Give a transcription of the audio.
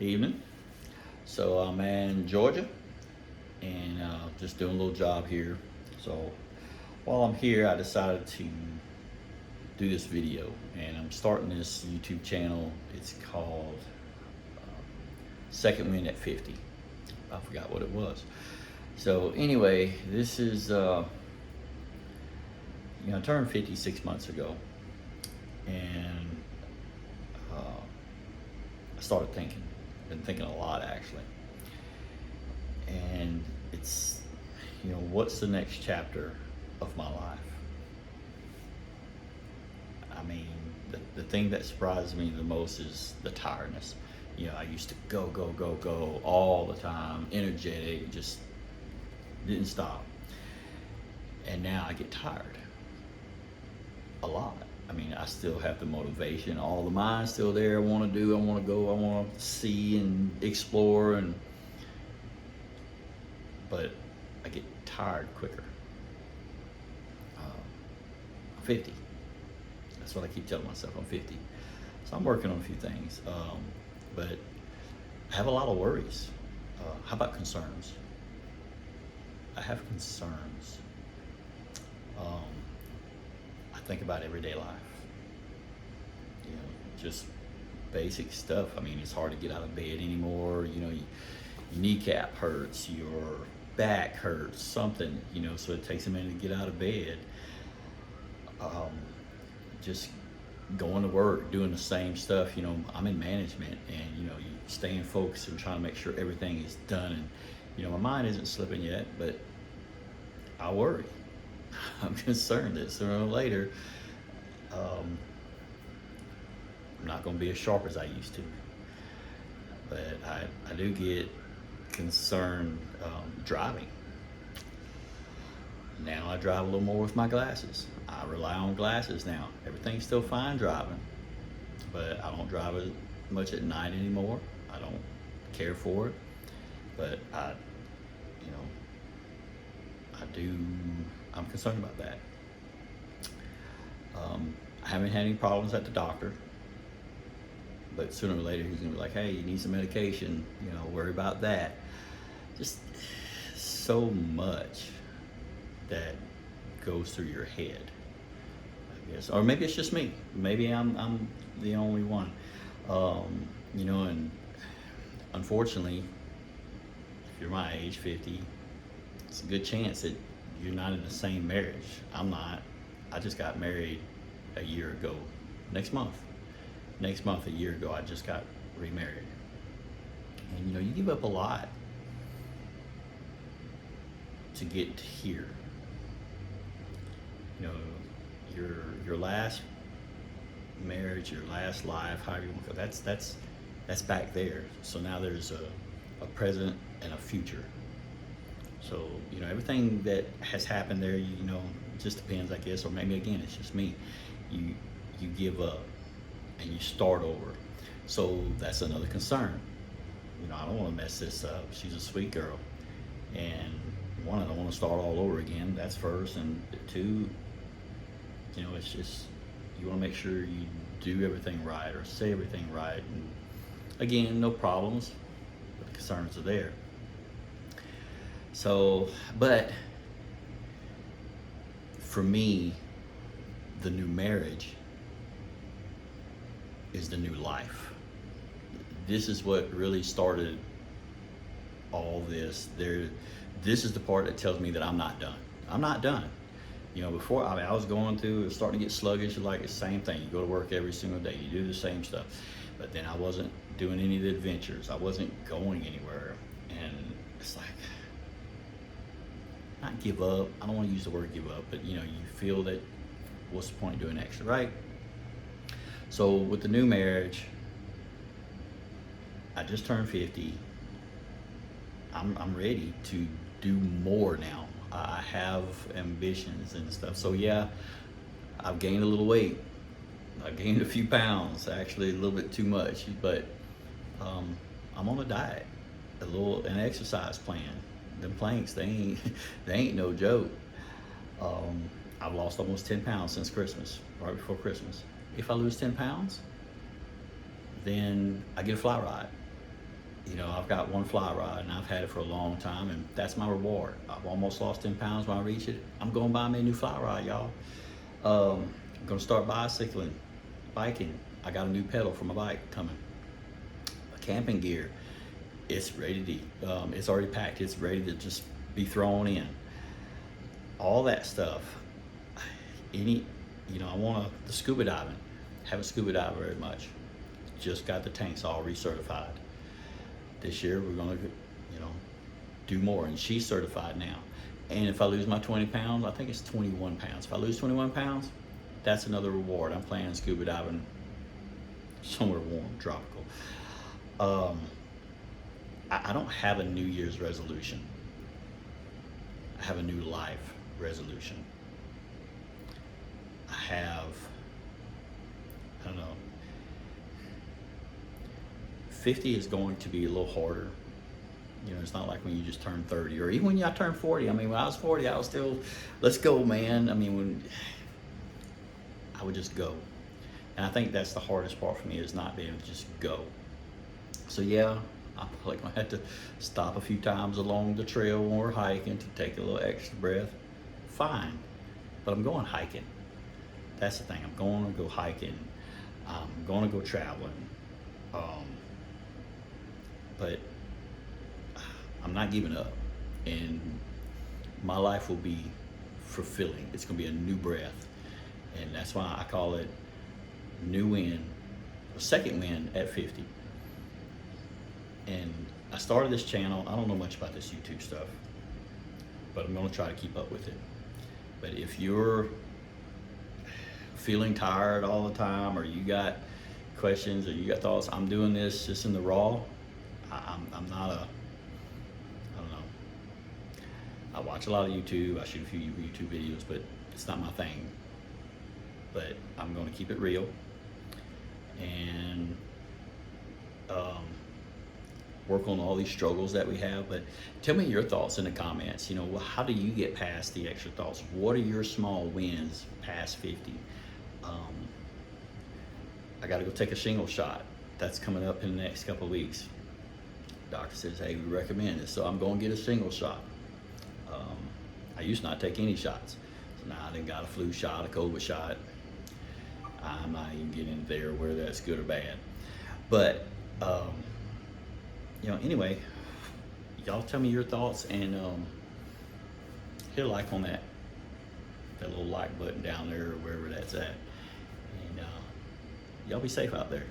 Evening. So I'm in Georgia and just doing a little job here. So while I'm here, I decided to do this video and I'm starting this YouTube channel. It's called Second Wind at 50. I forgot what it was. So anyway, this is, I turned 50 6 months ago and I started thinking. Been thinking a lot actually, and it's what's the next chapter of my life. I mean, the thing that surprises me the most is the tiredness. I used to go all the time, energetic, just didn't stop, and now I get tired a lot. I mean, I still have the motivation, all the mind's still there. I want to do, I want to go, I want to see and explore, but I get tired quicker. I'm 50. That's what I keep telling myself. I'm 50. So I'm working on a few things, but I have a lot of worries. How about concerns? I have concerns. I think about everyday life. Just basic stuff. I mean, it's hard to get out of bed anymore. Your kneecap hurts, your back hurts, something, so it takes a minute to get out of bed. Just going to work, doing the same stuff. I'm in management and, you staying focused and trying to make sure everything is done. And, my mind isn't slipping yet, but I worry. I'm concerned that sooner or later, I'm not going to be as sharp as I used to. But I do get concerned driving. Now I drive a little more with my glasses. I rely on glasses now. Everything's still fine driving, but I don't drive as much at night anymore. I don't care for it, but I'm concerned about that. I haven't had any problems at the doctor, but sooner or later he's gonna be like, hey, you need some medication, worry about that. Just so much that goes through your head, I guess. Or maybe it's just me. Maybe I'm the only one. And unfortunately, if you're my age, 50, it's a good chance that you're not in the same marriage. I'm not. I just got married a year ago. Next month, a year ago, I just got remarried. And you give up a lot to get here. Your last marriage, your last life, however you want to go, that's back there. So now there's a present and a future. So, everything that has happened there, it just depends, I guess, or maybe again, it's just me. You give up and you start over. So that's another concern. I don't want to mess this up. She's a sweet girl. And one, I don't want to start all over again. That's first. And two, it's just, you want to make sure you do everything right or say everything right. And again, no problems, but the concerns are there. So, but for me, the new marriage is the new life. This is what really started all this. This is the part that tells me that I'm not done. I'm not done. Before, I was going through, it was starting to get sluggish. Like the same thing. You go to work every single day. You do the same stuff. But then I wasn't doing any of the adventures. I wasn't going anywhere. And it's like, not give up. I don't want to use the word give up, but you feel that what's the point of doing extra, right? So with the new marriage, I just turned 50. I'm ready to do more now. I have ambitions and stuff. So yeah, I've gained a little weight. I gained a few pounds, actually a little bit too much, but I'm on a diet, an exercise plan. Them planks, they ain't no joke. I've lost almost 10 pounds since Christmas, right before Christmas. If I lose 10 pounds, then I get a fly ride. You know, I've got one fly rod and I've had it for a long time, and that's my reward. I've almost lost 10 pounds when I reach it. I'm going to buy me a new fly rod, y'all. I'm going to start bicycling, biking. I got a new pedal for my bike coming. Camping gear, it's ready to, it's already packed. It's ready to just be thrown in. All that stuff. You know, I want the scuba diving. Haven't scuba dived very much. Just got the tanks all recertified. This year we're gonna, you know, do more, and she's certified now. And if I lose my 20 pounds, I think it's 21 pounds. If I lose 21 pounds, that's another reward. I'm planning scuba diving somewhere warm, tropical. I don't have a New Year's resolution. I have a new life resolution. I don't know, 50 is going to be a little harder. You know, it's not like when you just turn 30, or even when I turned 40. I mean, when I was 40, I was still, let's go, man. I mean, when I would just go. And I think that's the hardest part for me, is not being able to just go. So yeah, I'm probably gonna have to stop a few times along the trail when we're hiking to take a little extra breath. Fine, but I'm going hiking. That's the thing, I'm going to go hiking. I'm going to go traveling. But I'm not giving up, and my life will be fulfilling. It's gonna be a new breath, and that's why I call it new win, a second win at 50. And I started this channel. I don't know much about this YouTube stuff, but I'm gonna try to keep up with it. But if you're feeling tired all the time, or you got questions, or you got thoughts, I'm doing this just in the raw. I'm not I don't know. I watch a lot of YouTube. I shoot a few YouTube videos, but it's not my thing. But I'm going to keep it real, and work on all these struggles that we have. But tell me your thoughts in the comments. You know, how do you get past the extra thoughts? What are your small wins past 50? I got to go take a shingle shot. That's coming up in the next couple of weeks. Doctor says, hey, we recommend it. So I'm going to get a shingle shot. I used to not take any shots. So now I done got a flu shot, a COVID shot. I'm not even getting there where that's good or bad. But, you know, anyway, y'all tell me your thoughts, and hit a like on that little like button down there, or wherever that's at. And y'all be safe out there.